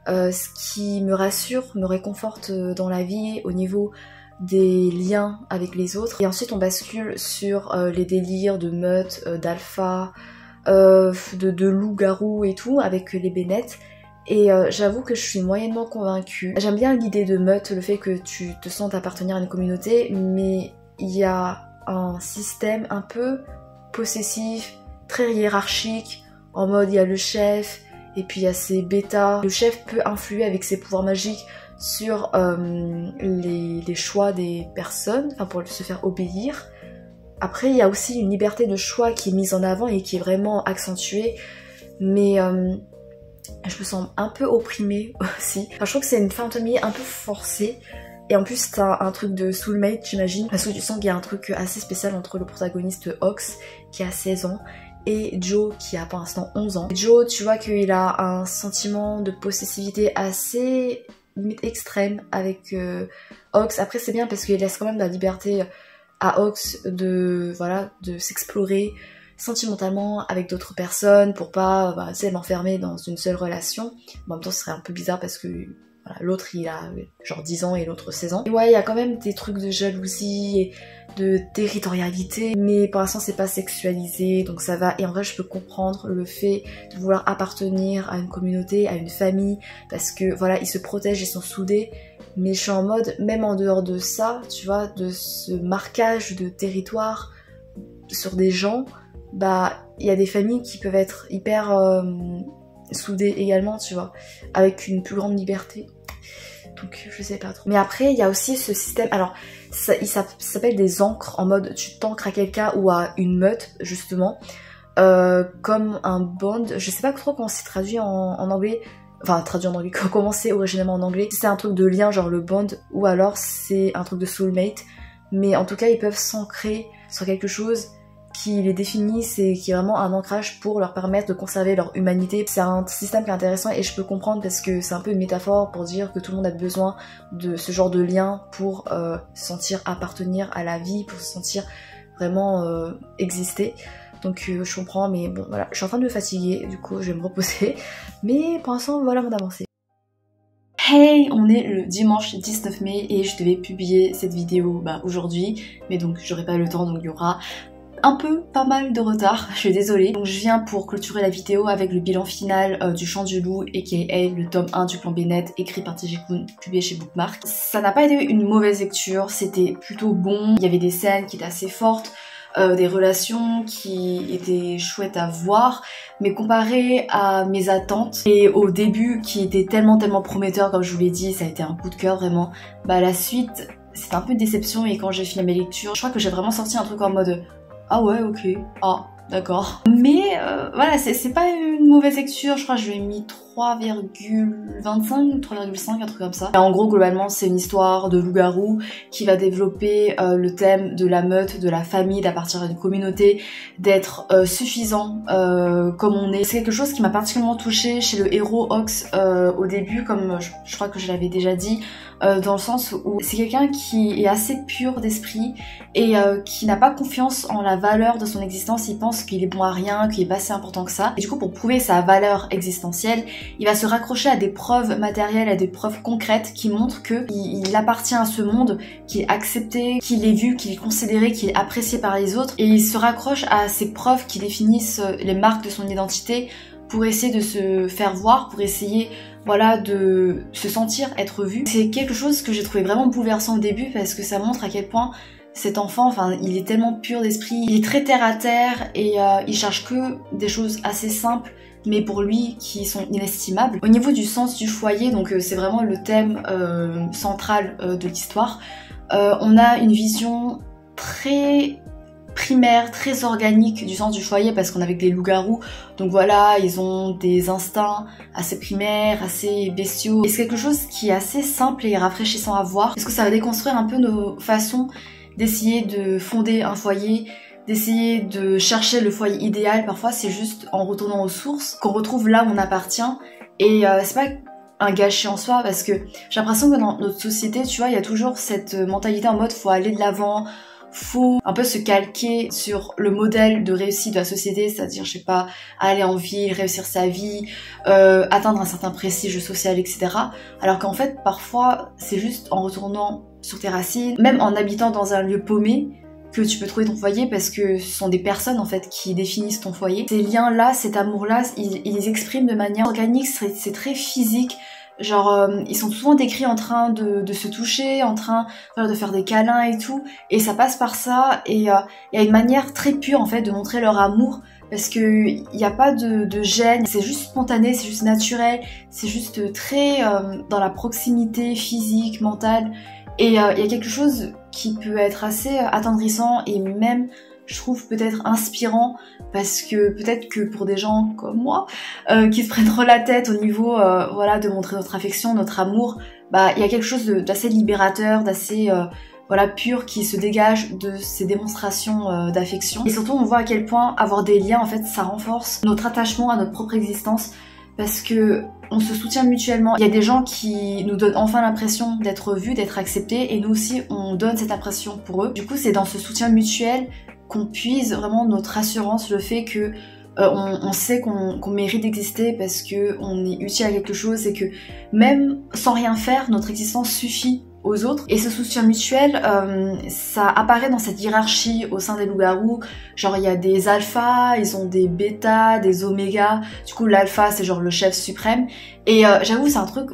ce qui me rassure, me réconforte dans la vie au niveau des liens avec les autres. Et ensuite on bascule sur les délires de meute, d'alpha, de loup-garou et tout avec les Bennett. Et j'avoue que je suis moyennement convaincue. J'aime bien l'idée de meute, le fait que tu te sentes appartenir à une communauté, mais il y a un système un peu possessif, très hiérarchique, en mode il y a le chef, et puis il y a ses bêtas. Le chef peut influer avec ses pouvoirs magiques sur les choix des personnes, enfin pour se faire obéir. Après il y a aussi une liberté de choix qui est mise en avant et qui est vraiment accentuée, mais je me sens un peu opprimée aussi. Enfin, je trouve que c'est une fin de famille un peu forcée, et en plus t'as un truc de soulmate j'imagine, parce que tu sens qu'il y a un truc assez spécial entre le protagoniste Ox qui a 16 ans et Joe qui a pour l'instant 11 ans. Joe, tu vois qu'il a un sentiment de possessivité assez limite extrême avec Ox. Après c'est bien parce qu'il laisse quand même la liberté à Ox de s'explorer sentimentalement avec d'autres personnes pour pas l'enfermer dans une seule relation. En même temps ce serait un peu bizarre parce que voilà, l'autre il a genre 10 ans et l'autre 16 ans. Et ouais, il y a quand même des trucs de jalousie et de territorialité, mais pour l'instant c'est pas sexualisé donc ça va. Et en vrai je peux comprendre le fait de vouloir appartenir à une communauté, à une famille, parce que voilà, ils se protègent, ils sont soudés. Mais je suis en mode, même en dehors de ça, tu vois, de ce marquage de territoire sur des gens, bah il y a des familles qui peuvent être hyper soudées également, tu vois, avec une plus grande liberté. Donc je sais pas trop. Mais après il y a aussi ce système, alors ça s'appelle des ancres, en mode tu t'ancres à quelqu'un ou à une meute justement, comme un bond. Je sais pas trop comment c'est traduit en anglais, enfin traduit en anglais, comment c'est originellement en anglais. Si c'est un truc de lien genre le bond, ou alors c'est un truc de soulmate, mais en tout cas ils peuvent s'ancrer sur quelque chose qui les définissent et qui est vraiment un ancrage pour leur permettre de conserver leur humanité. C'est un système qui est intéressant et je peux comprendre parce que c'est un peu une métaphore pour dire que tout le monde a besoin de ce genre de lien pour se sentir appartenir à la vie, pour se sentir vraiment exister. Donc je comprends, mais bon voilà, je suis en train de me fatiguer, du coup je vais me reposer. Mais pour l'instant voilà mon avancée. Hey, on est le dimanche 19 mai et je devais publier cette vidéo aujourd'hui, mais donc j'aurai pas le temps, donc il y aura un peu pas mal de retard, je suis désolée. Donc je viens pour clôturer la vidéo avec le bilan final du Chant du Loup aka le tome 1 du clan Bennett, écrit par TJ Klune, publié chez Bookmark. Ça n'a pas été une mauvaise lecture, c'était plutôt bon, il y avait des scènes qui étaient assez fortes, des relations qui étaient chouettes à voir, mais comparé à mes attentes et au début qui était tellement prometteur, comme je vous l'ai dit, ça a été un coup de cœur vraiment. La suite c'est un peu de déception, et quand j'ai fini mes lectures, je crois que j'ai vraiment sorti un truc en mode ah ouais, ok, ah d'accord. Mais voilà, c'est pas une mauvaise lecture, je crois que je lui ai mis 3,25, 3,5, un truc comme ça. Et en gros, globalement, c'est une histoire de loup-garou qui va développer le thème de la meute, de la famille, d'appartenir à une communauté, d'être suffisant comme on est. C'est quelque chose qui m'a particulièrement touchée chez le héros Ox au début, comme je crois que je l'avais déjà dit, dans le sens où c'est quelqu'un qui est assez pur d'esprit et qui n'a pas confiance en la valeur de son existence. Il pense qu'il est bon à rien, qu'il est pas si important que ça. Et du coup, pour prouver sa valeur existentielle, il va se raccrocher à des preuves matérielles, à des preuves concrètes qui montrent qu'il appartient à ce monde, qu'il est accepté, qu'il est vu, qu'il est considéré, qu'il est apprécié par les autres. Et il se raccroche à ces preuves qui définissent les marques de son identité pour essayer de se faire voir, pour essayer voilà, de se sentir être vu. C'est quelque chose que j'ai trouvé vraiment bouleversant au début parce que ça montre à quel point cet enfant, enfin, il est tellement pur d'esprit, il est très terre à terre et il cherche que des choses assez simples mais pour lui qui sont inestimables. Au niveau du sens du foyer, donc c'est vraiment le thème central de l'histoire, on a une vision très primaire, très organique du sens du foyer parce qu'on est avec des loups-garous, donc voilà, ils ont des instincts assez primaires, assez bestiaux, et c'est quelque chose qui est assez simple et rafraîchissant à voir parce que ça va déconstruire un peu nos façons d'essayer de fonder un foyer, d'essayer de chercher le foyer idéal. Parfois c'est juste en retournant aux sources qu'on retrouve là où on appartient, et c'est pas un gâchis en soi parce que j'ai l'impression que dans notre société, tu vois, il y a toujours cette mentalité en mode faut aller de l'avant, faut un peu se calquer sur le modèle de réussite de la société, c'est-à-dire, je sais pas, aller en ville, réussir sa vie, atteindre un certain prestige social, etc. Alors qu'en fait, parfois, c'est juste en retournant sur tes racines, même en habitant dans un lieu paumé, que tu peux trouver ton foyer parce que ce sont des personnes en fait qui définissent ton foyer. Ces liens-là, cet amour-là, ils les expriment de manière organique, c'est très physique. Genre, ils sont souvent décrits en train de se toucher, en train de faire des câlins et tout, et ça passe par ça, et il y a une manière très pure en fait de montrer leur amour, parce que il n'y a pas de gêne, c'est juste spontané, c'est juste naturel, c'est juste très dans la proximité physique, mentale, et il y a quelque chose qui peut être assez attendrissant et même, je trouve, peut-être inspirant, parce que peut-être que pour des gens comme moi qui se prennent trop la tête au niveau voilà, de montrer notre affection, notre amour, bah il y a quelque chose d'assez libérateur, d'assez voilà, pur qui se dégage de ces démonstrations d'affection. Et surtout on voit à quel point avoir des liens en fait ça renforce notre attachement à notre propre existence, parce que on se soutient mutuellement. Il y a des gens qui nous donnent enfin l'impression d'être vus, d'être acceptés, et nous aussi on donne cette impression pour eux. Du coup c'est dans ce soutien mutuel qu'on puise vraiment notre assurance, le fait que on sait qu'on mérite d'exister parce que on est utile à quelque chose, et que même sans rien faire, notre existence suffit aux autres. Et ce soutien mutuel, ça apparaît dans cette hiérarchie au sein des loups-garous. Genre il y a des alphas, ils ont des bêtas, des omégas. Du coup l'alpha c'est genre le chef suprême. Et j'avoue c'est un truc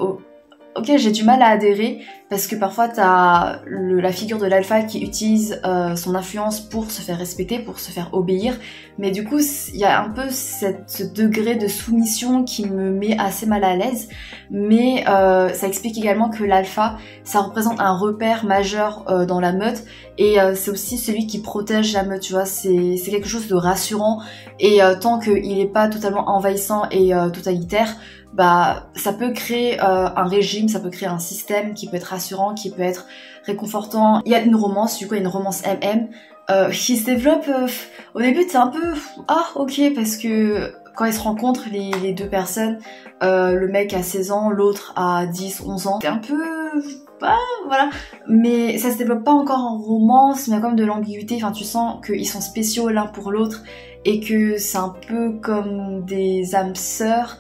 auquel j'ai du mal à adhérer, parce que parfois t'as la figure de l'alpha qui utilise son influence pour se faire respecter, pour se faire obéir, mais du coup il y a un peu ce degré de soumission qui me met assez mal à l'aise, mais ça explique également que l'alpha ça représente un repère majeur dans la meute, et c'est aussi celui qui protège la meute, tu vois, c'est quelque chose de rassurant, et tant qu'il n'est pas totalement envahissant et totalitaire, bah ça peut créer un régime, ça peut créer un système qui peut être rassurant, qui peut être réconfortant. Il y a une romance, du coup il y a une romance MM qui se développe au début c'est un peu ah ok, parce que quand ils se rencontrent les deux personnes, le mec a 16 ans, l'autre a 10, 11 ans, c'est un peu voilà, mais ça se développe pas encore en romance, mais il y a quand même de l'ambiguïté, enfin tu sens qu'ils sont spéciaux l'un pour l'autre et que c'est un peu comme des âmes sœurs.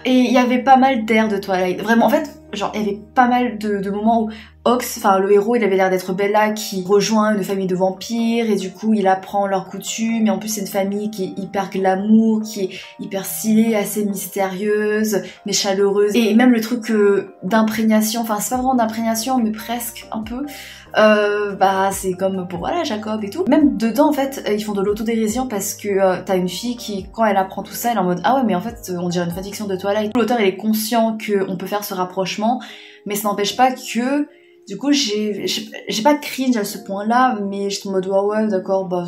Et il y avait pas mal d'air de Twilight, vraiment, en fait, genre il y avait pas mal de moments où Ox, enfin le héros, il avait l'air d'être Bella qui rejoint une famille de vampires, et du coup il apprend leurs coutumes, et en plus c'est une famille qui est hyper glamour, qui est hyper stylée, assez mystérieuse, mais chaleureuse, et même le truc d'imprégnation, enfin c'est pas vraiment d'imprégnation mais presque un peu, bah c'est comme pour voilà Jacob et tout. Même dedans en fait ils font de l'autodérision, parce que t'as une fille qui, quand elle apprend tout ça, elle est en mode ah ouais mais en fait on dirait une fanfiction de Twilight. L'auteur il est conscient qu'on peut faire ce rapprochement, mais ça n'empêche pas que du coup j'ai pas de cringe à ce point là, mais j'étais en mode ouais d'accord, bah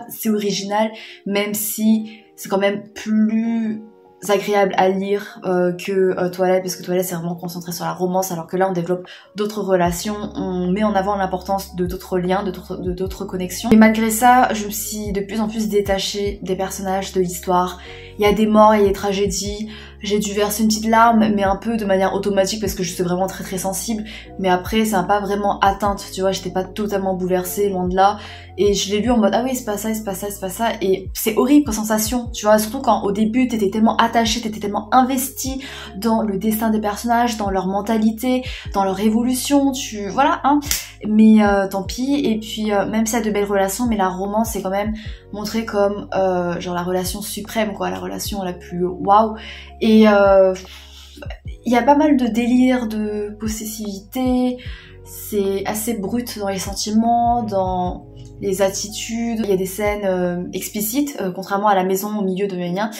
c'est original, même si c'est quand même plus agréable à lire que Twilight, parce que Twilight c'est vraiment concentré sur la romance, alors que là on développe d'autres relations, on met en avant l'importance de d'autres liens, de d'autres connexions. Et malgré ça, je me suis de plus en plus détachée des personnages, de l'histoire. Il y a des morts, il y a des tragédies, j'ai dû verser une petite larme, mais un peu de manière automatique parce que je suis vraiment très sensible, mais après ça m'a pas vraiment atteinte, tu vois, j'étais pas totalement bouleversée, loin de là, et je l'ai lu en mode ah oui c'est pas ça, c'est pas ça, c'est pas ça, et c'est horrible comme sensation, tu vois, surtout quand au début t'étais tellement attachée, t'étais tellement investie dans le destin des personnages, dans leur mentalité, dans leur évolution, voilà, hein, mais tant pis. Et puis même s'il y a de belles relations, mais la romance est quand même montrée comme genre la relation suprême, quoi, la relation la plus waouh. Et il y a pas mal de délire, de possessivité, c'est assez brut dans les sentiments, dans les attitudes, il y a des scènes explicites, contrairement à la maison au milieu de Ménia.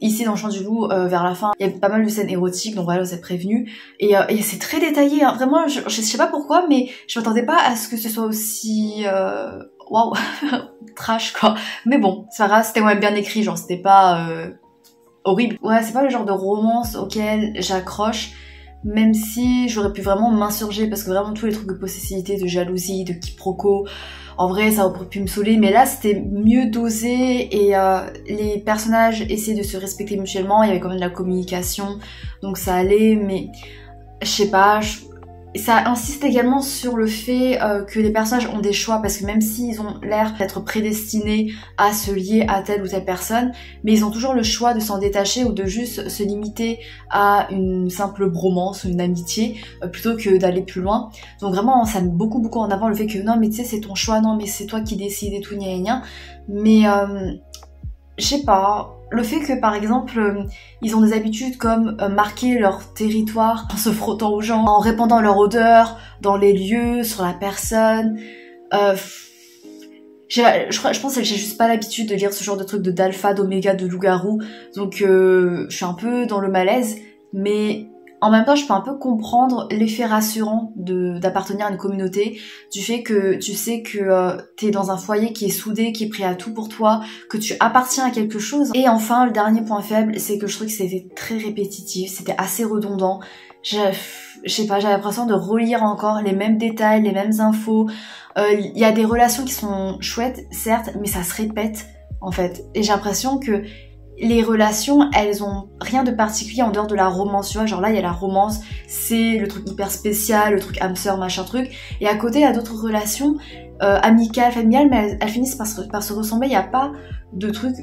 Ici dans le Chant du Loup, vers la fin, il y a pas mal de scènes érotiques, donc voilà, vous êtes prévenus. Et c'est très détaillé, hein. Vraiment, je sais pas pourquoi, mais je m'attendais pas à ce que ce soit aussi... waouh, trash quoi. Mais bon, c'est pas grave, c'était quand même bien écrit, genre c'était pas horrible. Ouais, c'est pas le genre de romance auquel j'accroche, même si j'aurais pu vraiment m'insurger, parce que vraiment tous les trucs de possessivité, de jalousie, de quiproquo, en vrai ça aurait pu me saouler, mais là c'était mieux dosé, et les personnages essaient de se respecter mutuellement, il y avait quand même de la communication, donc ça allait, mais je sais pas, ça insiste également sur le fait que les personnages ont des choix, parce que même s'ils ont l'air d'être prédestinés à se lier à telle ou telle personne, mais ils ont toujours le choix de s'en détacher ou de juste se limiter à une simple bromance ou une amitié plutôt que d'aller plus loin. Donc vraiment ça met beaucoup en avant le fait que non mais tu sais c'est ton choix, non mais c'est toi qui décides et tout gna gna gna. Mais je sais pas, le fait que par exemple ils ont des habitudes comme marquer leur territoire en se frottant aux gens, en répandant leur odeur dans les lieux, sur la personne, je pense que j'ai juste pas l'habitude de lire ce genre de trucs d'alpha, d'oméga, de loup-garou, donc je suis un peu dans le malaise, mais en même temps je peux un peu comprendre l'effet rassurant d'appartenir à une communauté, du fait que tu sais que t'es dans un foyer qui est soudé, qui est prêt à tout pour toi, que tu appartiens à quelque chose. Et enfin le dernier point faible, c'est que je trouve que c'était très répétitif, c'était assez redondant. Je sais pas, j'avais l'impression de relire encore les mêmes détails, les mêmes infos. Il y a des relations qui sont chouettes, certes, mais ça se répète en fait. Et j'ai l'impression que les relations, elles ont rien de particulier en dehors de la romance, tu vois, genre là il y a la romance, c'est le truc hyper spécial, le truc âme sœur, machin truc, et à côté il y a d'autres relations amicales, familiales, mais elles finissent par se ressembler, il n'y a pas de truc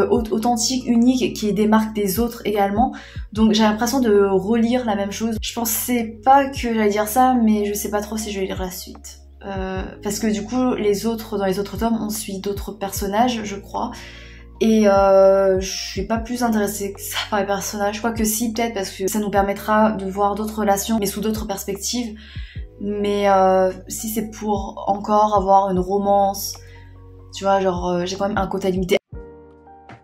authentique, unique, qui démarque des autres également, donc j'ai l'impression de relire la même chose. Je pensais pas que j'allais dire ça, mais je sais pas trop si je vais lire la suite. Parce que du coup dans les autres tomes on suit d'autres personnages je crois, et je suis pas plus intéressée que ça par les personnages, quoique si peut-être, parce que ça nous permettra de voir d'autres relations mais sous d'autres perspectives, mais si c'est pour encore avoir une romance, tu vois, genre j'ai quand même un quota limité.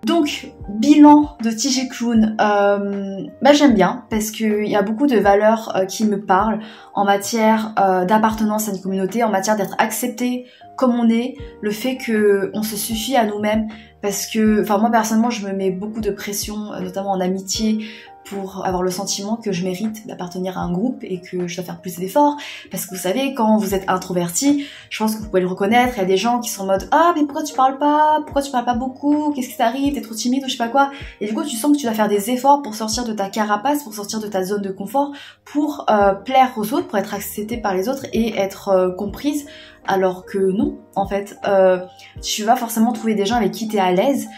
Donc, bilan de TJ Klune, bah j'aime bien parce qu'il y a beaucoup de valeurs qui me parlent en matière d'appartenance à une communauté, en matière d'être accepté comme on est, le fait qu'on se suffit à nous-mêmes, parce que, enfin moi personnellement je me mets beaucoup de pression, notamment en amitié, pour avoir le sentiment que je mérite d'appartenir à un groupe et que je dois faire plus d'efforts, parce que vous savez, quand vous êtes introverti, je pense que vous pouvez le reconnaître, il y a des gens qui sont en mode « Ah mais pourquoi tu parles pas beaucoup, qu'est-ce qui t'arrive, t'es trop timide ou je sais pas quoi », et du coup tu sens que tu dois faire des efforts pour sortir de ta carapace, pour sortir de ta zone de confort, pour plaire aux autres, pour être acceptée par les autres et être comprise, alors que non, en fait, tu vas forcément trouver des gens avec qui t'es à l'aise,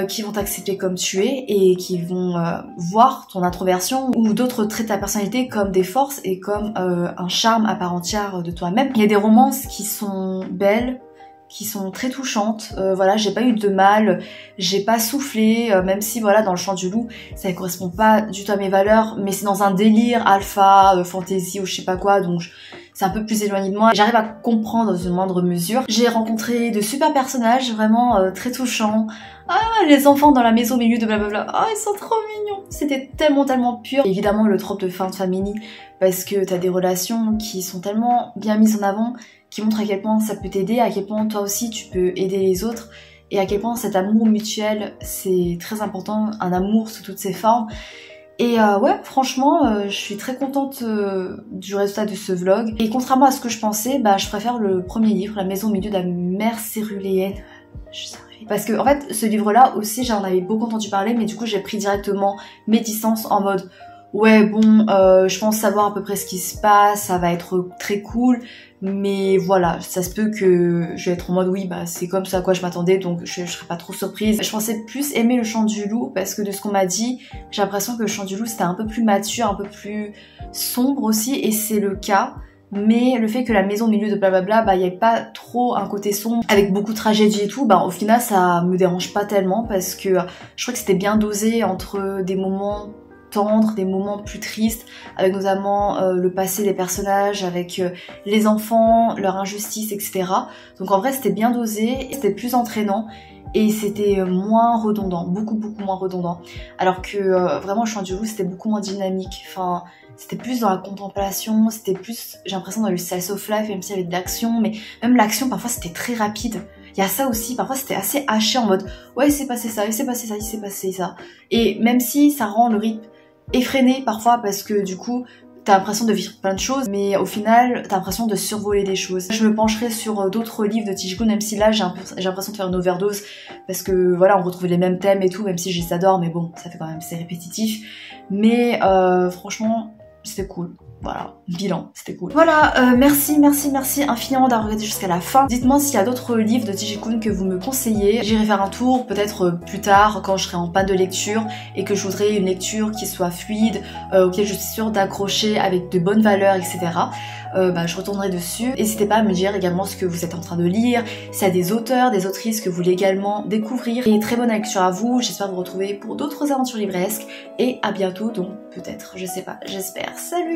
qui vont t'accepter comme tu es et qui vont voir ton introversion ou d'autres traits de ta personnalité comme des forces et comme un charme à part entière de toi-même. Il y a des romances qui sont belles, qui sont très touchantes, voilà, j'ai pas eu de mal, j'ai pas soufflé, même si voilà dans le Chant du Loup ça correspond pas du tout à mes valeurs, mais c'est dans un délire alpha, fantasy ou je sais pas quoi, donc c'est un peu plus éloigné de moi, j'arrive à comprendre dans une moindre mesure. J'ai rencontré de super personnages vraiment très touchants. Ah, les enfants dans la maison au milieu de blablabla, ah ils sont trop mignons, c'était tellement pur. Évidemment le trope de fin de famille, parce que t'as des relations qui sont tellement bien mises en avant, qui montrent à quel point ça peut t'aider, à quel point toi aussi tu peux aider les autres, et à quel point cet amour mutuel c'est très important, un amour sous toutes ses formes. Et ouais, franchement, je suis très contente du résultat de ce vlog. Et contrairement à ce que je pensais, bah, je préfère le premier livre, La maison au milieu de la mer céruléenne. Je suis arrivée. Parce que en fait, ce livre-là aussi, j'en avais beaucoup entendu parler, mais du coup, j'ai pris directement mes distances en mode ouais, bon, je pense savoir à peu près ce qui se passe, ça va être très cool, mais voilà, ça se peut que je vais être en mode oui, bah c'est comme ça à quoi je m'attendais, donc je serais pas trop surprise. Je pensais plus aimer Le Chant du Loup, parce que de ce qu'on m'a dit, j'ai l'impression que Le Chant du Loup c'était un peu plus mature, un peu plus sombre aussi, et c'est le cas. Mais le fait que La maison au milieu de blablabla, bah il y avait pas trop un côté sombre avec beaucoup de tragédie et tout, bah au final ça me dérange pas tellement parce que je crois que c'était bien dosé entre des moments tendres, des moments plus tristes, avec notamment le passé des personnages, avec les enfants, leur injustice, etc. Donc en vrai c'était bien dosé, c'était plus entraînant et c'était moins redondant, beaucoup moins redondant. Alors que vraiment Le Chant du Loup c'était beaucoup moins dynamique, enfin c'était plus dans la contemplation, c'était plus, j'ai l'impression dans le slice of life, même s'il y avait de l'action, mais même l'action parfois c'était très rapide. Il y a ça aussi, parfois c'était assez haché en mode ouais il s'est passé ça, il s'est passé ça, il s'est passé ça. Et même si ça rend le rythme effréné parfois parce que du coup t'as l'impression de vivre plein de choses mais au final t'as l'impression de survoler des choses. Je me pencherai sur d'autres livres de Tijikun même si là j'ai l'impression de faire une overdose parce que voilà on retrouve les mêmes thèmes et tout même si je les adore mais bon ça fait quand même c'est répétitif mais franchement c'était cool. Voilà, bilan, c'était cool. Voilà, merci infiniment d'avoir regardé jusqu'à la fin. Dites-moi s'il y a d'autres livres de Tijikun que vous me conseillez. J'irai faire un tour peut-être plus tard quand je serai en panne de lecture et que je voudrais une lecture qui soit fluide, auquel je suis sûre d'accrocher avec de bonnes valeurs, etc. Bah, je retournerai dessus. N'hésitez pas à me dire également ce que vous êtes en train de lire, s'il y a des auteurs, des autrices que vous voulez également découvrir. Et très bonne lecture à vous, j'espère vous retrouver pour d'autres aventures livresques et à bientôt donc peut-être, je sais pas, j'espère. Salut!